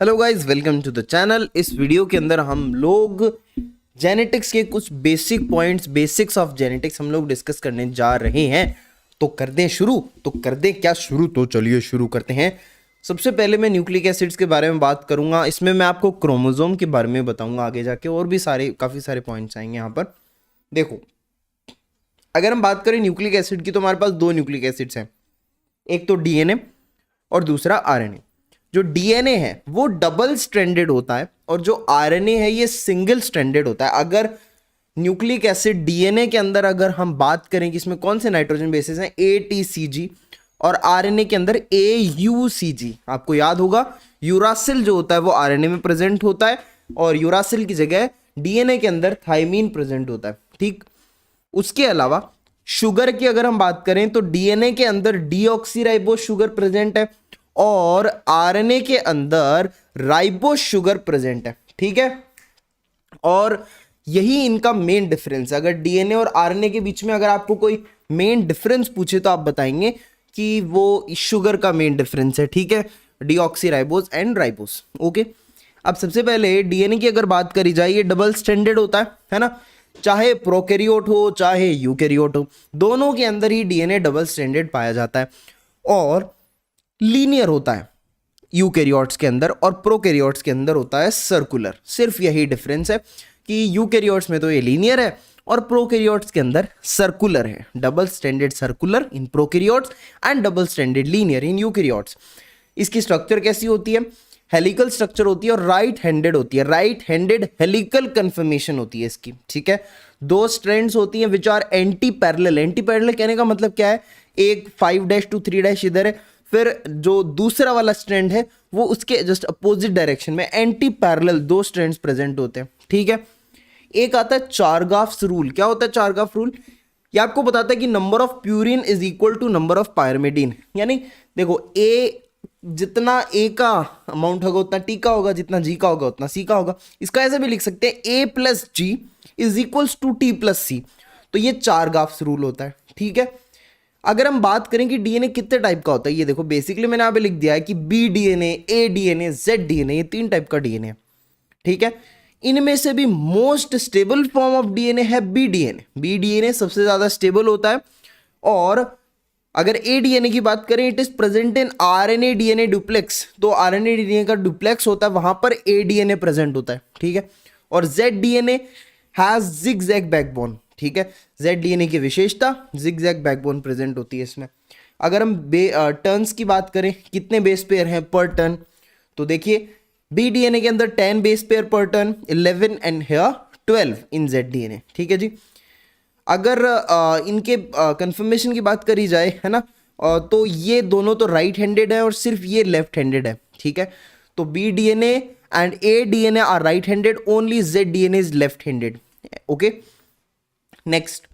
Hello guys, welcome to the channel. इस video के अंदर हम लोग जेनेटिक्स के कुछ basic points, basics of genetics हम लोग डिस्कस करने जा रहे हैं। तो कर दें शुरू? तो कर दें क्या शुरू? तो चलिए शुरू करते हैं। सबसे पहले मैं न्यूक्लिक एसिड्स के बारे में बात करूंगा। इसमें मैं आपको क्रोमोसोम के बारे में बताऊंगा आगे जाके, और भी काफ़ी सारे पॉइंट्स आएंगे यहाँ पर। देखो, अगर हम बात करें न्यूक्लिक एसिड की तो हमारे पास दो न्यूक्लिक एसिड्स हैं, एक तो डीएनए और दूसरा आरएनए। जो डीएनए है वो डबल स्ट्रैंडेड होता है और जो आरएनए है ये सिंगल स्ट्रैंडेड होता है। अगर न्यूक्लिक एसिड डीएनए के अंदर अगर हम बात करें कि इसमें कौन से नाइट्रोजन बेसेस हैं, ATCG, और आरएनए के अंदर AUCG। आपको याद होगा यूरासिल जो होता है वो आरएनए में प्रेजेंट होता है और यूरासिल की जगह डीएनए के अंदर थाइमीन प्रेजेंट होता है। ठीक, उसके अलावा शुगर की अगर हम बात करें तो डीएनए के अंदर डीऑक्सीराइबोस शुगर प्रेजेंट है और आरएनए के अंदर राइबोस शुगर प्रेजेंट है। ठीक है, और यही इनका मेन डिफरेंस है। अगर डीएनए और आरएनए के बीच में अगर आपको कोई मेन डिफरेंस पूछे तो आप बताएंगे कि वो शुगर का मेन डिफरेंस है। ठीक है, डीऑक्सीराइबोस एंड राइबोस। ओके, अब सबसे पहले डीएनए की अगर बात करी जाए, ये डबल स्ट्रैंडेड होता है ना। चाहे प्रोकैरियोट हो चाहे यूकैरियोट हो, दोनों के अंदर ही डीएनए डबल स्ट्रैंडेड पाया जाता है और लीनियर होता है यूकैरियोट्स के अंदर, और प्रोकैरियोट्स के अंदर होता है सर्कुलर। सिर्फ यही डिफरेंस है कि यूकैरियोट्स में तो ये लीनियर है और प्रोकैरियोट्स के अंदर सर्कुलर है। Double stranded circular in prokaryotes and double stranded linear in eukaryotes. इसकी स्ट्रक्चर कैसी होती है? हेलिकल स्ट्रक्चर होती है और राइट हैंडेड होती है। राइट हैंडेड हेलिकल कन्फर्मेशन होती है इसकी। ठीक है, दो स्ट्रैंड्स होती हैं which are antiparallel. Antiparallel कहने का मतलब क्या है? एक 5' to 3' इधर है, फिर जो दूसरा वाला स्ट्रैंड है वो उसके जस्ट अपोजिट डायरेक्शन में। एंटी पैरेलल दो स्ट्रैंड्स प्रेजेंट होते हैं। ठीक है, एक आता है चारगाफ्स रूल। क्या होता है चारगाफ रूल? ये आपको बताता है कि number of purine is equal to number of pyrimidine. यानी देखो, ए जितना ए का अमाउंट होगा उतना टी का होगा, जितना जी का होगा उतना सी का होगा। इसका ऐसे भी लिख सकते हैं, A plus G is equals to T plus C. तो ये चारगाफ्स रूल होता है। ठीक है, अगर हम बात करें कि डीएनए कितने टाइप का होता है, ये देखो बेसिकली मैंने यहाँ पे लिख दिया है कि बी डीएनए, ए डीएनए, जेड डीएनए, ये 3 टाइप का डीएनए। ठीक है, इनमें से भी most stable form of DNA है बी डीएनए। बी डीएनए सबसे ज्यादा स्टेबल होता है। और अगर ए डीएनए की बात करें, it is present in RNA DNA duplex. तो आरएनए डीएनए का डुप्लेक्स होता है, वहां पर ए डीएनए प्रेजेंट होता है। ठीक है, और Z DNA has zigzag backbone. ठीक है, जेड डीएनए की विशेषता जिगजैग बैकबोन प्रेजेंट होती है इसमें। अगर हम टर्न्स की बात करें, कितने बेस पेयर हैं पर टर्न, तो देखिए बी डीएनए के अंदर 10 बेस पेयर पर turn, 11 and here 12 in Z DNA. ठीक है जी, अगर इनके कंफर्मेशन की बात करी जाए, है ना, तो ये दोनों तो राइट हैंडेड है और सिर्फ ये लेफ्ट हैंडेड है। ठीक है, तो B DNA and A DNA are right handed, only Z DNA is left handed. Okay, next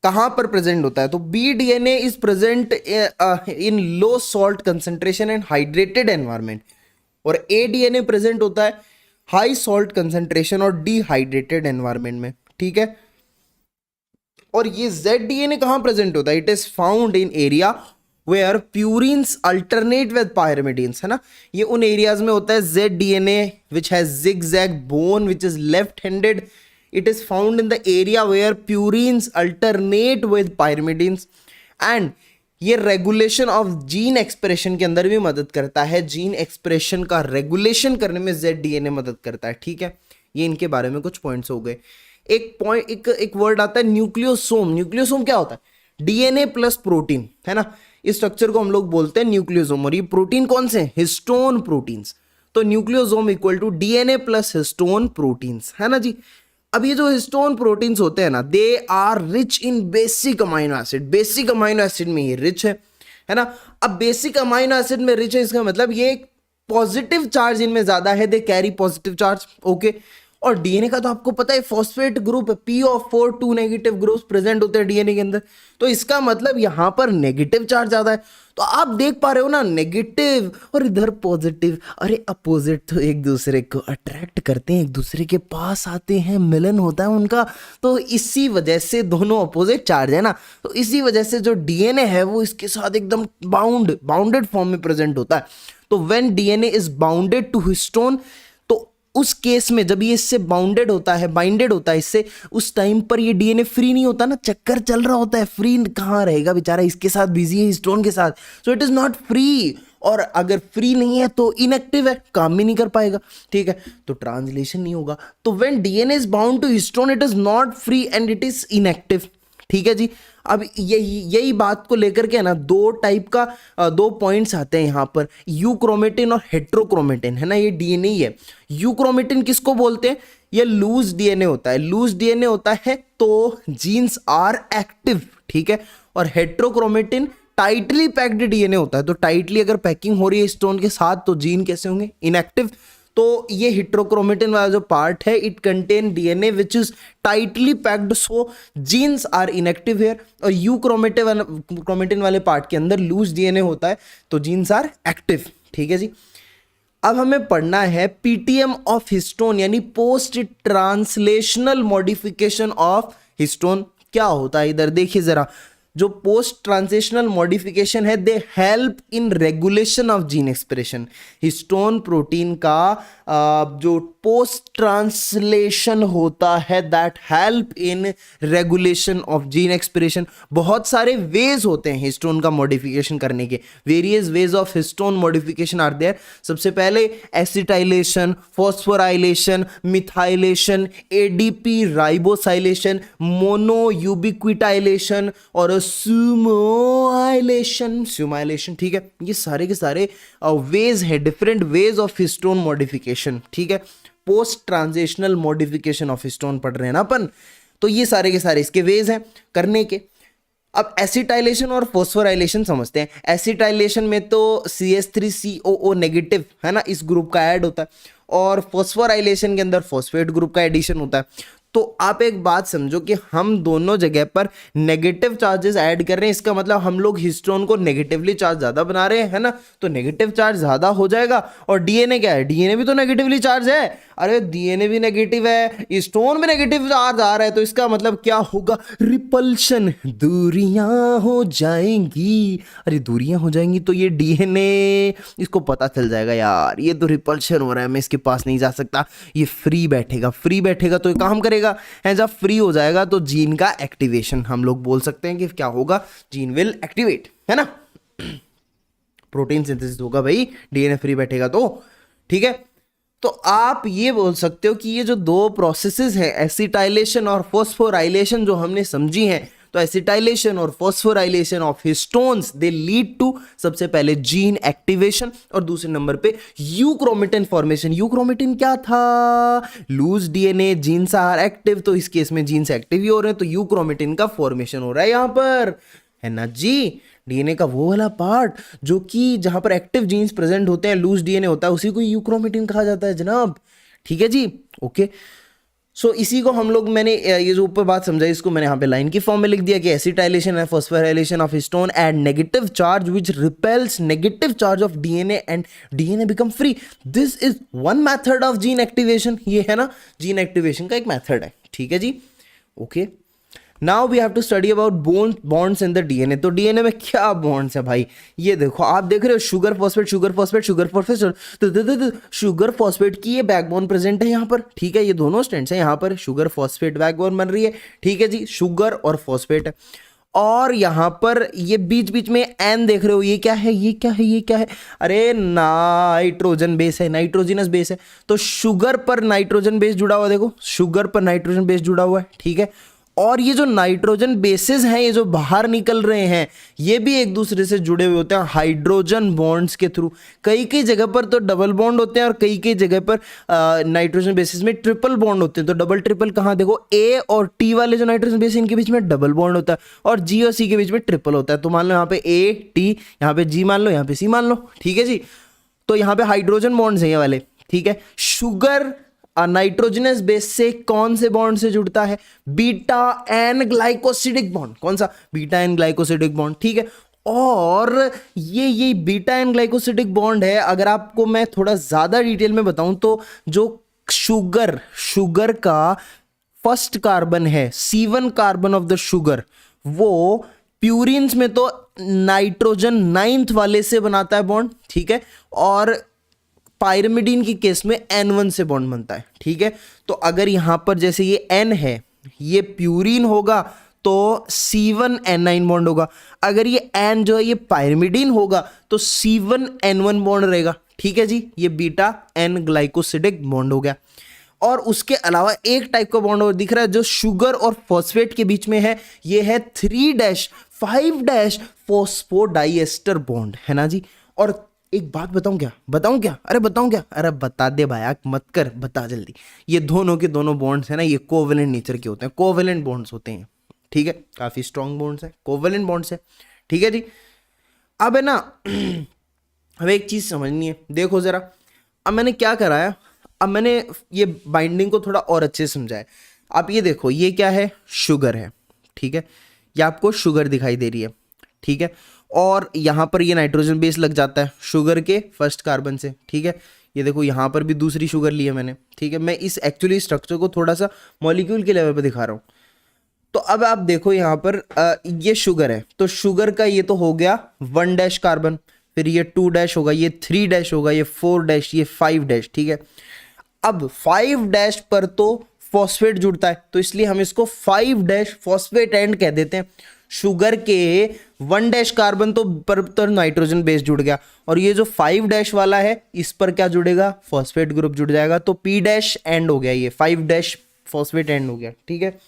कहां पर प्रेजेंट होता है? तो B DNA is present in low salt concentration and hydrated environment, और ए डीएनए प्रेजेंट होता है high salt concentration और dehydrated environment में। ठीक है, और ये जेड डीएनए कहां प्रेजेंट होता है? It is found in area where purines alternate with pyrimidines, है ना। ये उन एरियाज में होता है। Z DNA which has zigzag bone which is left handed, it is found in the area where purines alternate with pyrimidines, and ये regulation of gene expression के अंदर भी मदद करता है। जीन एक्सप्रेशन का रेगुलेशन करने में जेड डीएनए मदद करता है। ठीक है, ये इनके बारे में कुछ पॉइंट्स हो गए। एक वर्ड आता है न्यूक्लियोसोम। न्यूक्लियोसोम क्या होता है? डीएनए प्लस प्रोटीन, है ना। इस स्ट्रक्चर को हम लोग बोलते हैं न्यूक्लियोसोम, और ये प्रोटीन कौन से? Histone proteins. तो nucleosome equal to DNA plus histone proteins, है ना जी। अब ये जो हिस्टोन प्रोटीन्स होते हैं ना, they are rich in basic amino acid. Basic amino acid में ये रिच है ना। अब बेसिक अमाइनो एसिड में रिच है, इसका मतलब ये पॉजिटिव चार्ज इनमें ज्यादा है, they carry positive charge. Okay, और डीएनए का तो आपको पता है phosphate group P4 2 negative groups present होते हैं डीएनए के अंदर, तो इसका मतलब यहां पर नेगेटिव चार्ज ज्यादा है। तो आप देख पा रहे हो ना, नेगेटिव और इधर पॉजिटिव, अरे अपोजिट तो एक दूसरे को अट्रैक्ट करते हैं, एक दूसरे के पास आते हैं, मिलन होता है उनका। तो इसी वजह से दोनों अपोजिट चार्ज है ना, तो इसी वजह से जो डीएनए है वो इसके साथ एकदम बाउंडेड फॉर्म में प्रेजेंट होता है। तो when DNA is bounded to histone, तो उस केस में जब ये इससे बाउंडेड होता है, बाइंडेड होता है इससे, उस टाइम पर ये डीएनए फ्री नहीं होता ना, चक्कर चल रहा होता है, फ्री कहाँ रहेगा बेचारा, इसके साथ बिजी है हिस्टोन के साथ, so it is not free. और अगर फ्री नहीं है तो इनएक्टिव है, काम भी नहीं कर पाएगा, ठीक है, तो ट्रांसलेशन नहीं होगा। तो when DNA is bound to histone it is not free and it is inactive, ठीक है जी। अब यही बात को लेकर के ना दो टाइप का दो पॉइंट्स आते हैं यहाँ पर, यूक्रोमेटिन और हेट्रोक्रोमेटिन, है ना, ये डीएनए ही है। यूक्रोमेटिन किसको बोलते हैं, ये लूज डीएनए होता है, लूज डीएनए होता है तो जीन्स आर एक्टिव, ठीक है, और हेट्रोक्रोमेटिन टाइटली पैक्ड डीएनए होता है, तो टाइटली अगर पैकिंग हो रही है स्टोन के साथ तो जीन कैसे होंगे, इनएक्टिव। तो ये हेट्रोक्रोमेटिन वाला जो पार्ट है, it contain DNA which is tightly packed, so genes are inactive here. और यूक्रोमेटिन वाले पार्ट के अंदर लूज डीएनए होता है तो जीन्स आर एक्टिव, ठीक है जी। अब हमें पढ़ना है पीटीएम ऑफ हिस्टोन, यानी post translational modification of histone. क्या होता है इधर देखिए जरा, जो पोस्ट ट्रांसलेशनल मॉडिफिकेशन है they help in regulation of gene expression. Histone protein का जो पोस्ट ट्रांसलेशन होता है that help in regulation of gene expression. बहुत सारे वेज होते हैं हिस्टोन का मॉडिफिकेशन करने के, various ways of histone modification are there. सबसे पहले acetylation, phosphorylation, methylation, ADP ribosylation, monoubiquitylation और सुमाइलेशन, ठीक है। ये सारे के सारे वेज है, different ways of histone modification, ठीक है। Post transitional modification of histone पढ़ रहे हैं ना अपन, तो ये सारे के सारे इसके वेज हैं करने के। अब एसिटाइलेशन और फॉस्फोराइलेशन समझते हैं। एसिटाइलेशन में तो CH3COO नेगेटिव, है ना, इस ग्रुप का ऐड होता है, और फॉस्फोराइलेशन के अंदर फॉस्फेट ग्रुप का एडिशन होता है। तो आप एक बात समझो कि हम दोनों जगह पर नेगेटिव चार्जेस ऐड कर रहे हैं, इसका मतलब हम लोग हिस्टोन को नेगेटिवली चार्ज ज्यादा बना रहे हैं, है ना, तो नेगेटिव चार्ज ज्यादा हो जाएगा। और डीएनए क्या है, डीएनए भी तो नेगेटिवली चार्ज है, अरे डीएनए भी नेगेटिव है, स्टोन भी नेगेटिव चार्ज आ रहा है, तो इसका मतलब क्या होगा, रिपल्शन, दूरियां हो जाएंगी। अरे दूरियां हो जाएंगी तो ये डीएनए इसको पता चल जाएगा, यार ये तो रिपल्शन हो रहा है, मैं इसके पास नहीं जा सकता, ये फ्री बैठेगा, फ्री बैठेगा तो ये काम करेगा, है, जब फ्री हो जाएगा तो जीन का एक्टिवेशन, हम लोग बोल सकते हैं कि क्या होगा, जीन विल एक्टिवेट, है ना, प्रोटीन सिंथेसिस होगा भाई, डीएनए फ्री बैठेगा तो, ठीक है। तो आप ये बोल सकते हो कि ये जो दो प्रोसेसेस हैं, एसिटाइलेशन और फॉस्फोराइलेशन, जो हमने समझी हैं, तो एसिटाइलेशन और phosphorylation of histones they lead to सबसे पहले जीन एक्टिवेशन और दूसरे नंबर पे यूक्रोमेटिन फॉर्मेशन। यूक्रोमेटिन क्या था, loose DNA, genes are active, तो इस केस में जीन्स एक्टिव ही हो रहे हैं, तो यूक्रोमेटिन का फॉर्मेशन हो रहा है यहां पर, है ना जी। डीएनए का वो वाला पार्ट जो कि जहां पर एक्टिव जीन्स प्रेजेंट होते हैं, लूज डीएनए होता है, उसी को यूक्रोमेटिन कहा जाता है जनाब, ठीक है जी, ओके। सो इसी को हम लोग, मैंने ये जो ऊपर बात समझाई, इसको मैंने यहाँ पे लाइन की फॉर्म में लिख दिया कि acetylation and phosphorylation of histone add negative charge which repels negative charge of DNA and DNA become free. This is one method of gene activation, ये है ना जीन एक्टिवेशन का एक मेथड है, ठीक है जी, okay. Now we have to study about bonds in the DNA. तो डीएनए में क्या बॉन्ड्स है भाई, ये देखो, आप देख रहे हो sugar phosphate, sugar phosphate, sugar phosphate, तो शुगर फॉस्फेट की ये बैकबोन प्रेजेंट है यहाँ पर, ठीक है, ये दोनों स्ट्रैंड्स हैं यहाँ पर, शुगर फॉस्फेट बैकबोन बन रही है, ठीक है जी, शुगर और फॉस्फेट है। और यहाँ पर ये बीच बीच में एन देख रहे हो, ये क्या है, ये क्या है, ये क्या है, अरे नाइट्रोजन बेस है, नाइट्रोजिनस बेस है, तो शुगर पर नाइट्रोजन बेस जुड़ा हुआ, देखो शुगर पर नाइट्रोजन बेस जुड़ा हुआ है, ठीक है। और ये जो नाइट्रोजन बेसेस हैं, ये जो बाहर निकल रहे हैं, ये भी एक दूसरे से जुड़े हुए होते हैं हाइड्रोजन बॉन्ड्स के थ्रू। कई कई जगह पर तो डबल बॉन्ड होते हैं और कई कई जगह पर नाइट्रोजन बेसिस में ट्रिपल बॉन्ड होते हैं। तो डबल ट्रिपल कहाँ, देखो ए और टी वाले जो नाइट्रोजन बेस इनके बीच में डबल बॉन्ड होता है और जी और सी के बीच में ट्रिपल होता है। तो मान लो यहाँ पे ए टी, यहाँ पे जी मान लो, यहाँ पे सी मान लो, ठीक है जी। तो यहाँ पे हाइड्रोजन बॉन्ड्स हैं ये वाले, ठीक है। शुगर नाइट्रोजनस बेस से कौन से बॉन्ड से जुड़ता है, बीटा एन ग्लाइकोसिडिक बॉन्ड, कौन सा, बीटा एन ग्लाइकोसिडिक बॉन्ड, ठीक है। और ये बीटा एन ग्लाइकोसिडिक बॉन्ड है, अगर आपको मैं थोड़ा ज्यादा डिटेल में बताऊं तो जो शुगर का फर्स्ट कार्बन है, C1 carbon of the sugar, वो प्यूरिन्स में तो नाइट्रोजन 9th वाले से बनाता है बॉन्ड, ठीक है, और पायरिमिडीन के केस में N1 से बॉन्ड बनता है, ठीक है। तो अगर यहां पर जैसे ये N है, ये प्यूरिन होगा तो C1N9 बॉन्ड होगा। अगर ये N जो है ये पायरिमिडीन होगा तो C1N1 बॉन्ड रहेगा, ठीक है जी। ये बीटा N ग्लाइकोसिडिक बॉन्ड हो गया। और उसके अलावा एक टाइप का बॉन्ड और दिख रहा है जो शुगर और फॉस्फेट के बीच में है, ये है 3-5 फॉस्फोडाइएस्टर बॉन्ड, है ना जी। और एक बात बताऊं क्या, अरे बता दे भाई, मत कर, बता जल्दी। ये दोनों के दोनों बॉन्ड्स है ना, ये कोवेलेंट नेचर के होते हैं, कोवेलेंट बॉन्ड्स होते हैं, ठीक है। काफी स्ट्रॉन्ग बॉन्ड्स है, कोवेलेंट बॉन्ड्स है, ठीक है जी। अब है ना हमें एक चीज समझनी है, देखो जरा। अब मैंने क्या कराया, अब मैंने ये बाइंडिंग को थोड़ा और अच्छे से समझाया। आप ये देखो, ये क्या है, शुगर है, ठीक है। ये आपको शुगर दिखाई दे रही है, ठीक है। और यहाँ पर ये नाइट्रोजन बेस लग जाता है शुगर के फर्स्ट कार्बन से, ठीक है। ये देखो यहाँ पर भी दूसरी शुगर ली है मैंने, ठीक है। मैं इस एक्चुअली स्ट्रक्चर को थोड़ा सा मॉलिक्यूल के लेवल पर दिखा रहा हूँ। तो अब आप देखो यहाँ पर ये शुगर है, तो शुगर का ये तो हो गया 1 कार्बन, फिर ये 2 होगा, ये 3 होगा, ये 4, ये 5, ठीक है। अब 5 पर तो फॉस्फेट जुड़ता है, तो इसलिए हम इसको 5 फॉस्फेट एंड कह देते हैं। शुगर के 1 कार्बन तो पर नाइट्रोजन बेस जुड़ गया, और ये जो 5 वाला है इस पर क्या जुड़ेगा, फॉस्फेट ग्रुप जुड़ जाएगा, तो P एंड हो गया, ये 5 फॉस्फेट एंड हो गया, ठीक है।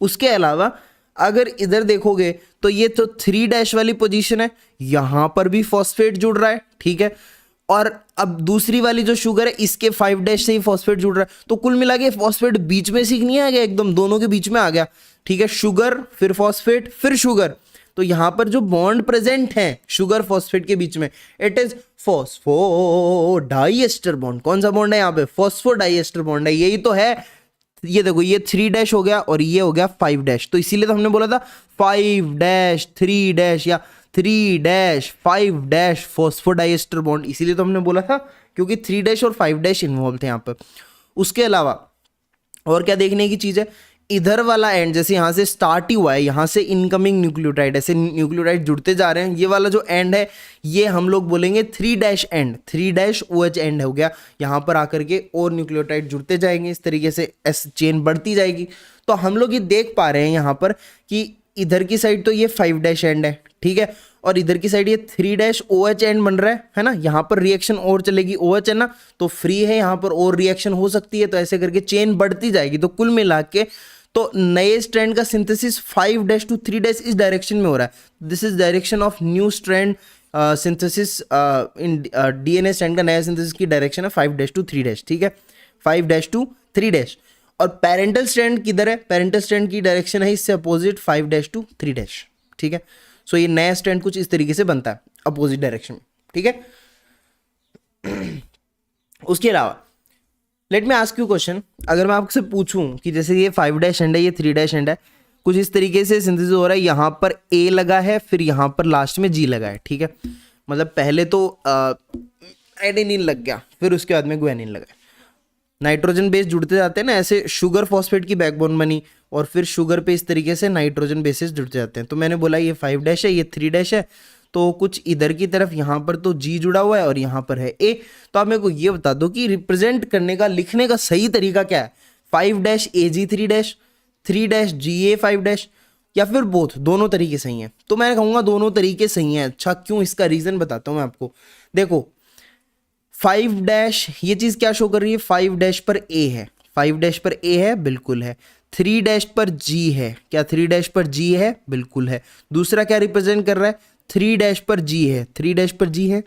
उसके अलावा अगर इधर देखोगे तो ये तो 3 वाली पोजीशन है, यहां पर भी फॉस्फेट जुड़ रहा है, ठीक है। और अब दूसरी वाली जो शुगर है इसके 5 से ही फॉस्फेट जुड़ रहा है, तो कुल मिला के फॉस्फेट बीच में से नहीं आ गया, एकदम दोनों के बीच में आ गया, ठीक है। शुगर फिर फॉस्फेट फिर शुगर, तो यहां पर जो बॉन्ड प्रेजेंट है शुगर फॉस्फेट के बीच में, इट इज फॉस्फोडाइएस्टर बॉन्ड। कौन सा बॉन्ड है यहाँ पे, फॉस्फोडाइएस्टर बॉन्ड है, यही तो है। ये देखो, ये 3 हो गया और ये हो गया 5, तो इसीलिए तो हमने बोला था 5-3 या 3-5 फॉस्फोडाइएस्टर बॉन्ड, इसीलिए तो हमने बोला था, क्योंकि 3 और 5 इन्वॉल्व थे यहाँ पर। उसके अलावा और क्या देखने की चीज है, इधर वाला एंड जैसे यहाँ से स्टार्ट ही हुआ है, यहाँ से इनकमिंग न्यूक्लियोटाइड, ऐसे न्यूक्लियोटाइड जुड़ते जा रहे हैं, ये वाला जो एंड है ये हम लोग बोलेंगे 3 एंड, 3-OH एंड हो गया। यहाँ पर आकर के और न्यूक्लियोटाइड जुड़ते जाएंगे, इस तरीके से एस चेन बढ़ती जाएगी। तो हम लोग ये देख पा रहे हैं यहाँ पर कि इधर की साइड तो ये 5 एंड है, ठीक है, और इधर की साइड ये 3-OH एंड बन रहा है ना। यहाँ पर रिएक्शन और चलेगी, OH है ना, तो फ्री है, यहाँ पर और रिएक्शन हो सकती है, तो ऐसे करके चेन बढ़ती जाएगी। तो कुल मिला के तो नए स्ट्रैंड का सिंथेसिस 5 to 3 इस डायरेक्शन में हो रहा है। This is direction of new strand synthesis in DNA strand का नया सिंथेसिस की डायरेक्शन है 5 to 3, ठीक है, 5 to 3। और पेरेंटल स्ट्रैंड किधर है, पेरेंटल स्ट्रैंड की डायरेक्शन है इससे अपोजिट 5 to 3, ठीक है। सो ये नया स्ट्रैंड कुछ इस तरीके से बनता है अपोजिट डायरेक्शन में, ठीक है। उसके अलावा let me ask you question, अगर मैं आपसे पूछूं कि जैसे ये 5 एंड है, ये 3 एंड है, कुछ इस तरीके से सिंथेसिस हो रहा है, यहाँ पर A लगा है, फिर यहाँ पर लास्ट में G लगा है, ठीक है। मतलब पहले तो एडेनिन लग गया, फिर उसके बाद में गुआनिन लगा। नाइट्रोजन बेस जुड़ते जाते हैं ना, ऐसे शुगर फॉस्फेट की बैकबोन बनी, और फिर शुगर पे इस तरीके से नाइट्रोजन बेसिस जुड़ते जाते हैं। तो मैंने बोला ये 5 है, ये 3 है, तो कुछ इधर की तरफ यहाँ पर तो G जुड़ा हुआ है और यहाँ पर है A। तो आप मेरे को ये बता दो कि रिप्रेजेंट करने का, लिखने का सही तरीका क्या है, 5-AG 3-GA 5, या फिर बोथ, दोनों तरीके सही हैं। तो मैं कहूँगा दोनों तरीके सही हैं। अच्छा, क्यों, इसका रीजन बताता हूँ मैं आपको। देखो 5 ये चीज क्या शो कर रही है, 5 पर A है, 5 पर A है, बिल्कुल है। 3 पर G है, क्या 3 पर G है, बिल्कुल है। दूसरा क्या रिप्रेजेंट कर रहा है, 3 पर G है, 3 पर G है।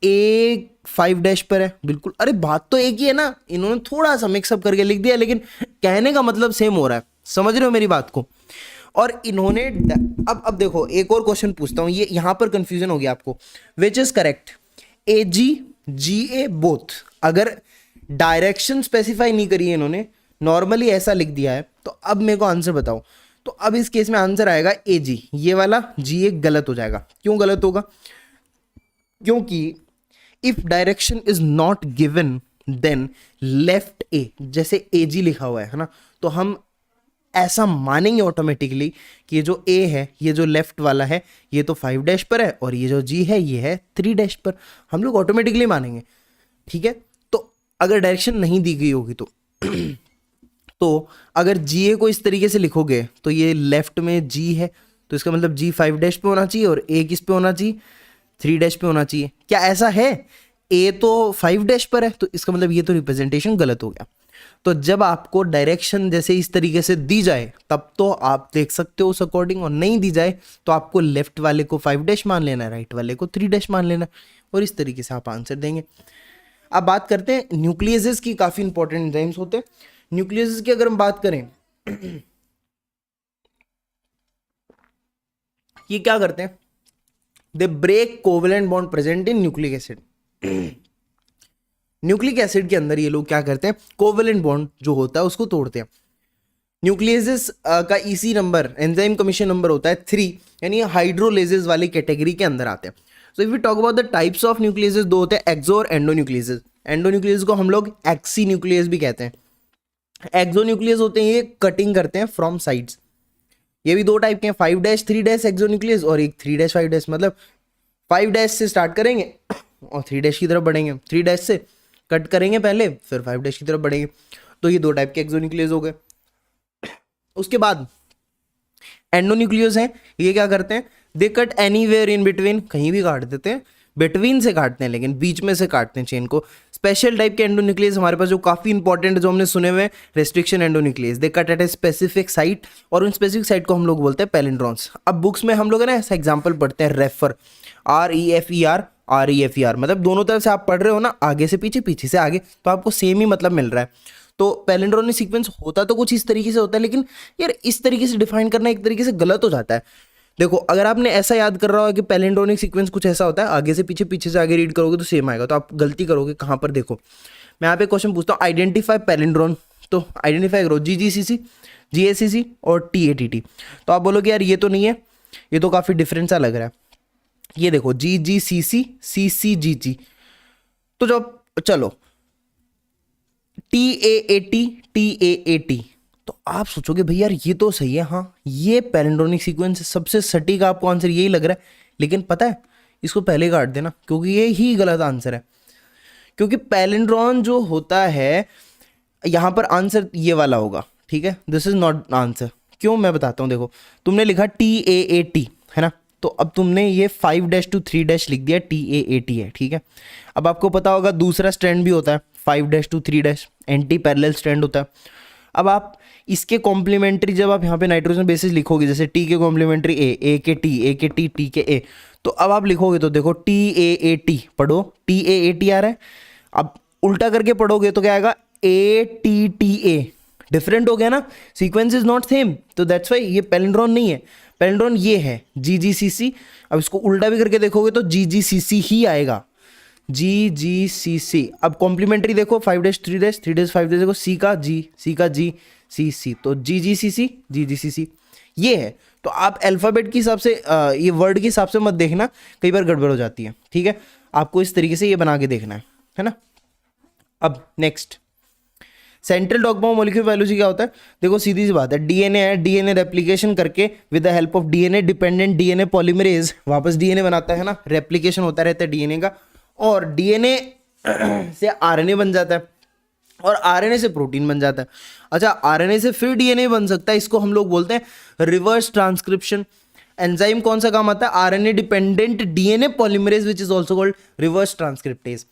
A 5 पर है, बिल्कुल। अरे बात तो एक ही है ना, इन्होंने थोड़ा सा मिक्सअप करके लिख दिया, लेकिन कहने का मतलब सेम हो रहा है। समझ रहे हो मेरी बात को। और इन्होंने अब देखो, एक और क्वेश्चन पूछता हूं, ये यहां पर कंफ्यूजन हो गया आपको। Which is correct, AG-GA both. अगर डायरेक्शन स्पेसिफाई नहीं करी है इन्होंने, नॉर्मली ऐसा लिख दिया है, तो अब मेरे को आंसर बताओ। तो अब इस केस में आंसर आएगा AG, ये वाला GA गलत हो जाएगा। क्यों गलत होगा, क्योंकि if direction is not given then left A, जैसे AG लिखा हुआ है ना, तो हम ऐसा मानेंगे ऑटोमेटिकली कि ये जो ए है, ये जो लेफ्ट वाला है, ये तो 5 डैश पर है, और ये जो जी है ये है 3 डैश पर, हम लोग ऑटोमेटिकली मानेंगे। ठीक है, तो अगर डायरेक्शन नहीं दी गई होगी तो अगर जी ए को इस तरीके से लिखोगे तो ये लेफ्ट में जी है, तो इसका मतलब जी 5 डैश पे होना चाहिए और ए किस पे होना चाहिए, 3 डैश पे होना चाहिए। क्या ऐसा है? ए तो 5 डैश पर है, तो इसका मतलब ये तो रिप्रेजेंटेशन गलत हो गया। तो जब आपको डायरेक्शन जैसे इस तरीके से दी जाए तब तो आप देख सकते हो उस अकॉर्डिंग, और नहीं दी जाए तो आपको लेफ्ट वाले को 5 डैश मान लेना है, राइट वाले को 3 डैश मान लेना, और इस तरीके से आप आंसर देंगे। अब बात करते हैं न्यूक्लियसेस की। काफी इंपॉर्टेंट एंजाइम्स होते हैं न्यूक्लियसेस की। अगर हम बात करें ये क्या करते हैं, they break covalent bond present in nucleic acid. Nucleic acid के अंदर ये लोग क्या करते हैं, कोवेलेंट बॉन्ड जो होता है उसको तोड़ते हैं। न्यूक्लियसेस का EC number, enzyme commission number होता है 3, यानी हाइड्रोलेजेस वाली कैटेगरी के अंदर आते हैं। So if we talk about the types of nucleases, दो होते हैं, एक्सो और एंडोन्यूक्लियसेस। एंडोन्यूक्लियस को हम लोग एक्सी न्यूक्लियस भी कहते हैं। एक्सोन्यूक्लियस होते हैं ये कटिंग करते हैं फ्रॉम साइड्स। ये भी दो टाइप के हैं, 5 डैश 3 डैश एक्सोन्यूक्लियस, और एक 3 डैश 5 डैश। मतलब 5 डैश से स्टार्ट करेंगे और 3 डैश की तरफ बढ़ेंगे, 3 डैश से कट करेंगे पहले, फिर 5 डैश की तरफ बढ़ेंगे। तो ये दो टाइप के एक्सोन्यूक्लियस हो गए। उसके बाद एंडोन्यूक्लियस हैं, ये क्या करते हैं, दे कट एनीवेयर इन बिटवीन, कहीं भी काट देते हैं, बिटवीन से काटते हैं लेकिन बीच में से काटते हैं चेन को। स्पेशल टाइप के एंडोन्यूक्लियस हमारे पास जो काफी इंपॉर्टेंट जो हमने सुने हुए हैं, restriction endonuclease, they cut at a specific site, और उन स्पेसिफिक साइट को हम लोग बोलते हैं पैलिंड्रॉन्स। अब बुक्स में हम लोग है ना ऐसा एग्जाम्पल पढ़ते हैं, रेफर, REFER, मतलब दोनों तरफ से आप पढ़ रहे हो ना, आगे से पीछे, पीछे से आगे, तो आपको सेम ही मतलब मिल रहा है। तो पैलिंड्रोमिक सीक्वेंस होता तो कुछ इस तरीके से होता है, लेकिन यार इस तरीके से डिफाइन करना एक तरीके से गलत हो जाता है। देखो अगर आपने ऐसा याद कर रहा हो कि पैलिंड्रोमिक सीक्वेंस कुछ ऐसा होता है, आगे से पीछे, पीछे से आगे रीड करोगे तो सेम आएगा, तो आप गलती करोगे कहाँ पर। देखो मैं यहाँ पे क्वेश्चन पूछता हूँ, आइडेंटिफाई पैलिंड्रोन, तो आइडेंटिफाई करो GGCC, GACC और TATT। तो आप बोलोगे यार ये तो नहीं है, ये तो काफी डिफरेंट सा लग रहा है। ये देखो GGCC CCGG, तो जब चलो TAAT, तो आप सोचोगे भैया यार ये तो सही है, हाँ ये पैलिंड्रोमिक सीक्वेंस सबसे सटीक आपको आंसर यही लग रहा है, लेकिन पता है इसको पहले काट देना, क्योंकि ये ही गलत आंसर है। क्योंकि पैलिंड्रोन जो होता है यहाँ पर आंसर ये वाला होगा, ठीक है, दिस इज नॉट आंसर। क्यों, मैं बताता हूँ। देखो तुमने लिखा TAAT है ना, तो अब तुमने ये 5 डैश टू 3 डैश लिख दिया, TAAT है, ठीक है। अब आपको पता होगा दूसरा स्ट्रैंड भी होता है 5 dash to 3 dash, antiparallel strand होता है। अब आप इसके कॉम्प्लीमेंट्री जब आप यहाँ पे नाइट्रोजन बेसिस लिखोगे, जैसे T के कॉम्प्लीमेंट्री A के T, A के T, T के A, तो अब आप लिखोगे तो देखो TAAT पढ़ो, TAAT आ रहा है। अब उल्टा करके पढ़ोगे तो क्या आएगा, ATTA, डिफरेंट हो गया ना, सीक्वेंस इज नॉट सेम, तो दैट्स वाई ये पैलिंड्रोन नहीं है, पैलिंड्रोन ये है GGCC। अब इसको उल्टा भी करके देखोगे तो GGCC ही आएगा, GGCC। अब कॉम्प्लीमेंट्री देखो 5 डैश 3 डैश 3 डैश 5 डैश, देखो C का G, C का GCC, तो GGCC GGCC ये है। तो आप अल्फाबेट के हिसाब से ये वर्ड के हिसाब से मत देखना, कई बार गड़बड़ हो जाती है, ठीक है। आपको इस तरीके से ये बना के देखना है ना। अब next central dogma of molecular biology क्या होता है, देखो सीधी सी बात है, DNA है, DNA रेप्लिकेशन करके with the help of DNA dependent DNA polymerase वापस DNA बनाता है ना, रेप्लिकेशन होता रहता है DNA का, और DNA से RNA बन जाता है, और RNA से प्रोटीन बन जाता है। अच्छा RNA से फिर DNA बन सकता है, इसको हम लोग बोलते हैं रिवर्स ट्रांसक्रिप्शन। एंजाइम कौन सा काम आता है, RNA dependent DNA polymerase which is also called reverse transcriptase.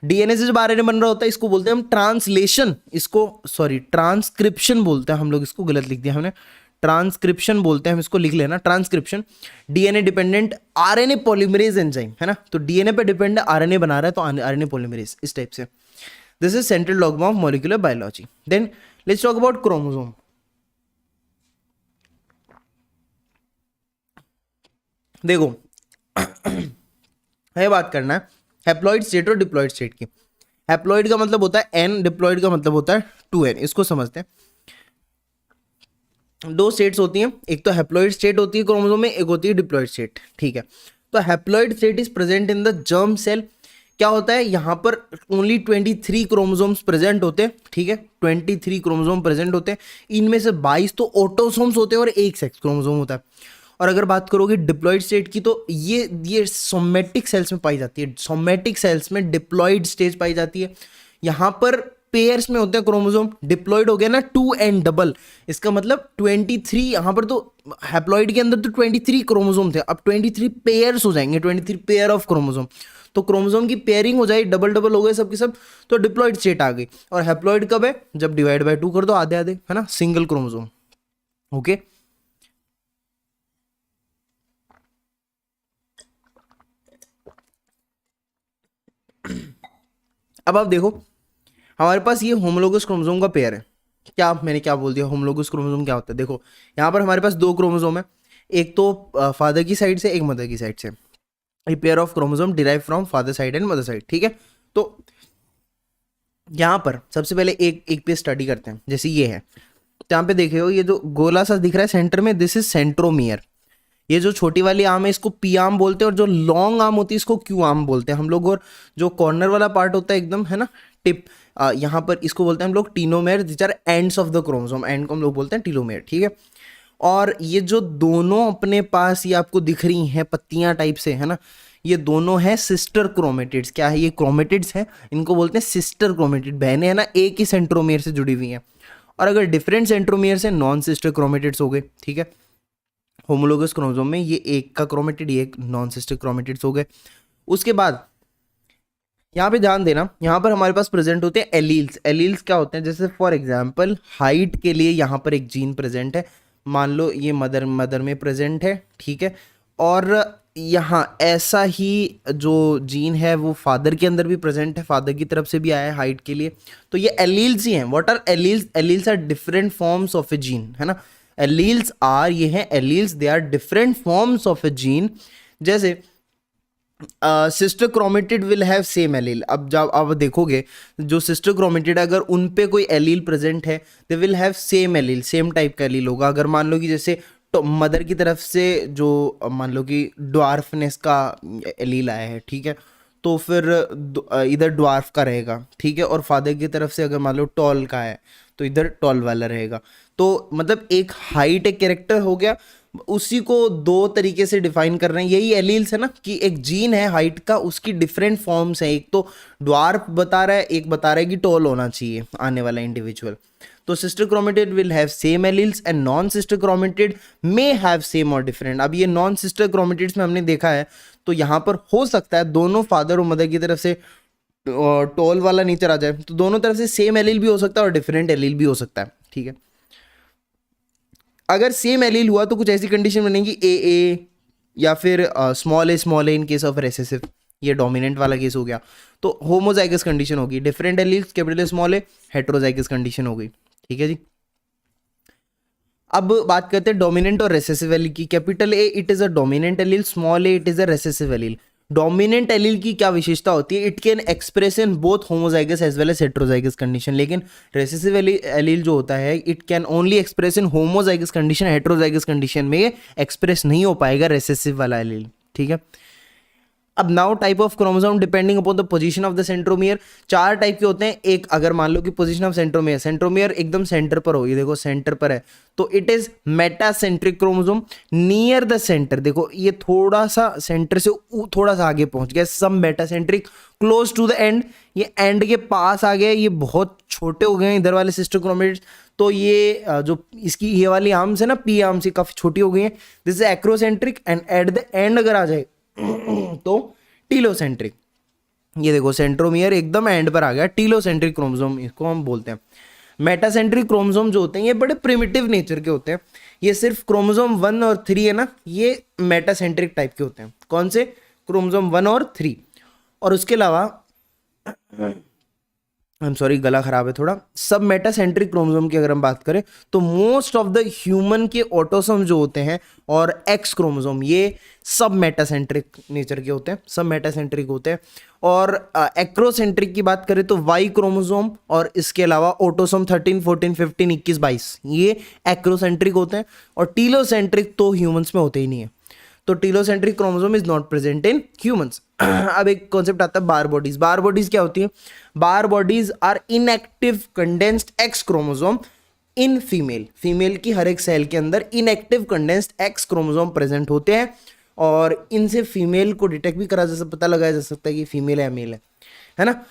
DNA से जब RNA बन रहा होता है इसको बोलते हैं हम ट्रांसलेशन, इसको सॉरी ट्रांसक्रिप्शन बोलते हैं हम लोग, इसको गलत लिख दिया हमने, ट्रांसक्रिप्शन बोलते हैं हम इसको, लिख लेना transcription. DNA dependent RNA polymerase enzyme है ना, तो DNA पे डिपेंड RNA बना रहा है तो RNA पॉलीमरेज, इस टाइप से। This is central dogma of molecular biology. Then let's talk about chromosome. देखो ये बात करना है हैप्लॉइड स्टेट और डिप्लॉइड स्टेट की। हैप्लॉइड का मतलब होता है N, डिप्लॉइड का मतलब होता है 2N। इसको समझते हैं, दो स्टेट्स होती हैं, एक तो हैप्लॉइड स्टेट होती है क्रोमोसोम में, एक होती है डिप्लॉइड स्टेट, ठीक है। तो haploid state is present in the germ cell, क्या होता है यहाँ पर ओनली 23 क्रोमोसोम्स प्रेजेंट होते हैं, ठीक है, 23 क्रोमोसोम प्रेजेंट होते हैं, इनमें से 22 तो ऑटोसोम्स होते हैं और एक सेक्स क्रोमोसोम होता है। और अगर बात करोगे डिप्लॉइड स्टेट की तो ये सोमेटिक सेल्स में पाई जाती है, सोमेटिक सेल्स में डिप्लॉइड स्टेज पाई जाती है। यहाँ पर पेयर्स में होते हैं क्रोमोसोम, डिप्लॉइड हो गया ना 2 एंड डबल, इसका मतलब 23, यहाँ पर तो हैप्लॉइड के अंदर तो 23 क्रोमोसोम थे, अब 23 पेयर्स हो जाएंगे, 23 पेयर ऑफ क्रोमोसोम, तो क्रोमोसोम की पेयरिंग हो जाए, डबल डबल हो गए सब के सब, तो डिप्लॉइड स्टेट आ गई। और हैप्लॉइड कब है, जब डिवाइड बाय 2 कर दो, आधे आधे, है ना, सिंगल क्रोमोसोम। ओके, अब आप देखो हमारे पास ये होमोलोगस क्रोमोसोम का पेयर है। मैंने क्या बोल दिया, होमोलोगस क्रोमोसोम क्या होता है, देखो यहाँ पर हमारे पास 2 क्रोमोसोम है, एक तो फादर की साइड से, एक मदर की साइड से, ये pair of chromosome derive from father side and mother side, ठीक है। तो यहाँ पर सबसे पहले एक पे स्टडी करते हैं, जैसे ये है, तो यहाँ पे देखे हो ये जो गोला सा दिख रहा है सेंटर में, दिस इज सेंट्रोमियर। ये जो छोटी वाली आर्म है इसको पी आर्म बोलते हैं, और जो लॉन्ग आर्म होती है इसको क्यू आर्म बोलते हैं हम लोग। और जो कॉर्नर वाला पार्ट होता है एकदम, है ना, टिप, यहाँ पर इसको बोलते हैं हम लोग telomere, this are ends of the chromosome, end को हम लोग बोलते हैं टीलोमेयर, ठीक है। और ये जो दोनों अपने पास ये आपको दिख रही हैं पत्तियां टाइप से, है ना, ये दोनों हैं सिस्टर क्रोमेटिड्स। क्या है, ये क्रोमेटिड्स हैं, इनको बोलते हैं सिस्टर क्रोमेटिड, बहनें, है ना, एक ही सेंट्रोमियर से जुड़ी हुई हैं। और अगर डिफरेंट सेंट्रोमियर से नॉन सिस्टर क्रोमेटिड्स हो गए, ठीक है। होमोलोगस क्रोमोसोम में ये एक का क्रोमेटिड, ये एक नॉन सिस्टर क्रोमेटिड्स हो गए। उसके बाद यहाँ पे ध्यान देना, यहाँ पर हमारे पास प्रेजेंट होते हैं एलील्स। एलील्स क्या होते हैं, जैसे फॉर एग्जांपल हाइट के लिए यहाँ पर एक जीन प्रेजेंट है, मान लो ये मदर में प्रेजेंट है, ठीक है। और यहाँ ऐसा ही जो जीन है वो फादर के अंदर भी प्रेजेंट है, फादर की तरफ से भी आया है हाइट के लिए, तो ये एलील्स ही हैं। What are alleles? Alleles are different forms of a gene, है ना, एलील्स आर, ये हैं alleles, they are different forms of a gene. जैसे sister chromatid will have same allele. अब जब आप देखोगे जो सिस्टर क्रोमेटिड अगर उन पे कोई एलील प्रेजेंट है, they will have same allele, same type का एलील होगा। अगर मान लो कि जैसे तो मदर की तरफ से जो मान लो कि ड्वार्फनेस का एलील आया है, ठीक है, तो फिर इधर ड्वार्फ का रहेगा, ठीक है। और फादर की तरफ से अगर मान लो टॉल का है तो इधर टॉल वाला रहेगा। तो मतलब एक हाइट एक कैरेक्टर हो गया, उसी को 2 तरीके से डिफाइन कर रहे हैं, यही एलील्स है ना, कि एक जीन है हाइट का, उसकी डिफरेंट फॉर्म्स है, एक तो ड्वार्फ बता रहा है, एक बता रहा है कि टॉल होना चाहिए आने वाला इंडिविजुअल। तो sister chromatid will have same alleles and non sister chromatid may have same और डिफरेंट। अब ये नॉन सिस्टर क्रोमेटिड्स में हमने देखा है, तो यहाँ पर हो सकता है दोनों फादर और मदर की तरफ से टॉल वाला नेचर आ जाए, तो दोनों तरफ से सेम एलील भी हो सकता है और डिफरेंट एलील भी हो सकता है, ठीक है। अगर सेम एलील हुआ तो कुछ ऐसी कंडीशन बनेगी ए या फिर small A in case of recessive, ये डोमिनेंट वाला केस हो गया। तो होमोजाइगस कंडीशन होगी, different alleles, capital A small A, heterozygous condition हो गई, ठीक है जी। अब बात करते हैं डोमिनेंट और रेसेसिव एलील की। Capital A it is a dominant allele, small A it is a recessive allele. Dominant allele की क्या विशेषता होती है, it can express in both homozygous as well as heterozygous condition. लेकिन रेसेसिव एलील जो होता है it can only express in homozygous condition, heterozygous condition में एक्सप्रेस नहीं हो पाएगा रेसेसिव वाला एलील, ठीक है। अब now type of chromosome depending upon the position of the centromere, 4 type के होते हैं। एक अगर मान लो कि पोजीशन ऑफ सेंट्रोमियर, सेंट्रोमियर एकदम सेंटर पर हो, ये देखो सेंटर पर है, तो it is metacentric chromosome. Near the centre, देखो ये थोड़ा सा सेंटर से थोड़ा सा आगे पहुंच गया, submetacentric. Close to the end, ये एंड के पास आ गया, ये बहुत छोटे हो गए हैं इधर वाले सिस्टर क्रोमेटिड्स, तो ये जो इसकी ये वाली आर्म्स है ना, पी आर्म्स, काफी छोटी हो गई है। This is acrocentric and at the end अगर आ जाए तो टीलोसेंट्रिक। ये देखो सेंट्रोमियर एकदम एंड पर आ गया, टीलोसेंट्रिक क्रोमोसोम इसको हम बोलते हैं। मेटासेंट्रिक क्रोमोसोम जो होते हैं ये बड़े प्रिमिटिव नेचर के होते हैं, ये सिर्फ क्रोमोसोम 1 और 3 है ना, ये मेटासेंट्रिक टाइप के होते हैं। कौन से? क्रोमोसोम 1 और 3। और उसके अलावा आई एम सॉरी गला खराब है थोड़ा, सब मेटासेंट्रिक क्रोमोसोम की अगर हम बात करें तो मोस्ट ऑफ द ह्यूमन के ऑटोसोम जो होते हैं और एक्स क्रोमोसोम, ये सब मेटासेंट्रिक नेचर के होते हैं, सब मेटासेंट्रिक होते हैं। और एक्रोसेंट्रिक की बात करें तो वाई क्रोमोसोम और इसके अलावा ऑटोसोम 13, 14, 15, 21, 22 ये एक्रोसेंट्रिक होते हैं। और टीलोसेंट्रिक तो ह्यूमंस में होते ही नहीं है, तो telocentric chromosome is not present in humans. अब एक कॉन्सेप्ट आता है बार बॉडीज। बार बॉडीज क्या होती है? Barr bodies are inactive condensed X chromosome in female. Female की हर एक सेल के अंदर inactive condensed X chromosome present होते हैं और इनसे फीमेल को डिटेक्ट भी करा जा सकता, पता लगाया जा सकता है कि फीमेल है या मेल है ना।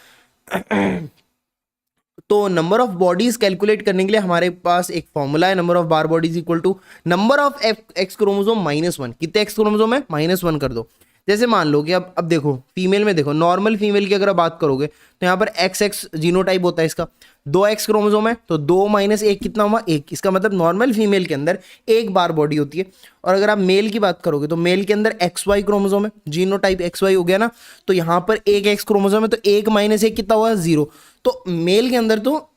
तो नंबर ऑफ बॉडीज कैलकुलेट करने के लिए हमारे पास एक फॉर्मूला है, number of Barr bodies equal to number of X chromosome -1। कितने एक्स क्रोमोसोम है? -1 कर दो। जैसे मान लो कि अब देखो फीमेल में, देखो नॉर्मल फीमेल की अगर आप बात करोगे तो यहाँ पर XX जीनोटाइप होता है इसका, 2 एक्स क्रोमोसोम है तो 2 - 1 कितना हुआ? 1। इसका मतलब नॉर्मल फीमेल के अंदर एक बार बॉडी होती है। और अगर आप मेल की बात करोगे तो मेल के अंदर XY क्रोमोसोम है, जीनोटाइप XY हो गया ना, तो यहाँ पर एक एक्स क्रोमोसोम है तो 1 - 1 कितना हुआ? 0। तो मेल के अंदर तो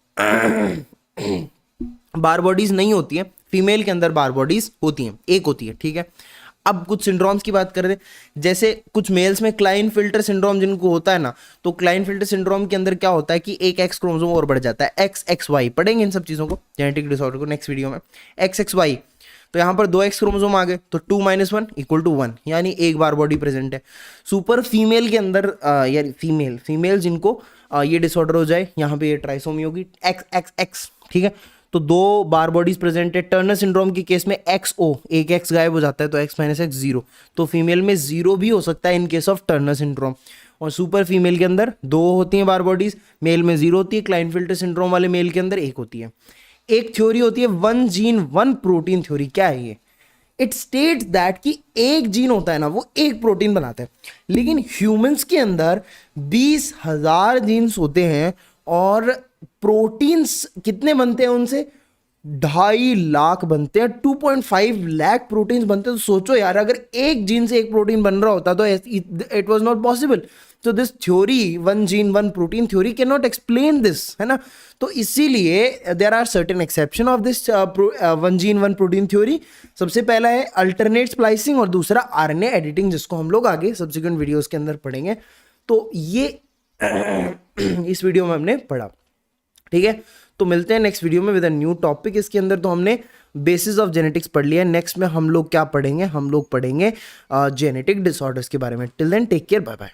बार बॉडीज नहीं होती है, फीमेल के अंदर बार बॉडीज होती हैं, एक होती है, ठीक है। अब कुछ सिंड्रोम्स की बात कर रहे हैं, जैसे कुछ मेल्स में क्लाइनफिल्टर सिंड्रोम जिनको होता है ना, तो क्लाइनफिल्टर सिंड्रोम के अंदर क्या होता है कि एक एक्स क्रोमोसोम और बढ़ जाता है, XXY। पढ़ेंगे इन सब चीज़ों को, जेनेटिक डिसऑर्डर को नेक्स्ट वीडियो में। XXY, तो यहाँ पर 2 एक्स क्रोमोसोम आ गए तो 2 - 1 = 1, यानी एक बार बॉडी प्रेजेंट है। सुपर फीमेल के अंदर यानी फीमेल जिनको ये डिसऑर्डर हो जाए, यहाँ पे ये ट्राइसोमी होगी XXX, ठीक है। तो 2 बार बॉडीज प्रेजेंट है। टर्नर सिंड्रोम के केस में XO, एक एक्स गायब हो जाता है तो X - X 0, तो फीमेल में 0 भी हो सकता है in case of Turner syndrome. और सुपर फीमेल के अंदर 2 होती हैं बार बॉडीज, मेल में 0 होती है, क्लाइनफिल्टर सिंड्रोम वाले मेल के अंदर 1 होती है। एक थ्योरी होती है 1 जीन 1 प्रोटीन थ्योरी। क्या है ये? इट स्टेट्स दैट कि एक जीन होता है ना, वो एक प्रोटीन बनाता है, लेकिन ह्यूमंस के अंदर 20,000 जीन्स होते हैं और प्रोटीन्स कितने बनते हैं उनसे? 2.5 लाख बनते हैं, 2.5 लाख प्रोटीन्स बनते हैं। तो सोचो यार, अगर एक जीन से एक प्रोटीन बन रहा होता तो इट वाज नॉट पॉसिबल। तो this theory 1 gene 1 protein theory can not explain this, है ना। तो इसीलिए there are certain exception of this 1 gene 1 protein theory. सबसे पहला है अल्टरनेट स्प्लाइसिंग और दूसरा RNA एडिटिंग, जिसको हम लोग आगे सब्सिक्वेंट वीडियोस के अंदर पढ़ेंगे। तो ये इस वीडियो में हमने पढ़ा, ठीक है। तो मिलते हैं नेक्स्ट वीडियो में विद अ न्यू टॉपिक। इसके अंदर तो हमने बेसिस ऑफ जेनेटिक्स पढ़ लिया है। नेक्स्ट में हम लोग क्या पढ़ेंगे? हम लोग पढ़ेंगे जेनेटिक डिसऑर्डर्स के बारे में। Till then take care, bye bye.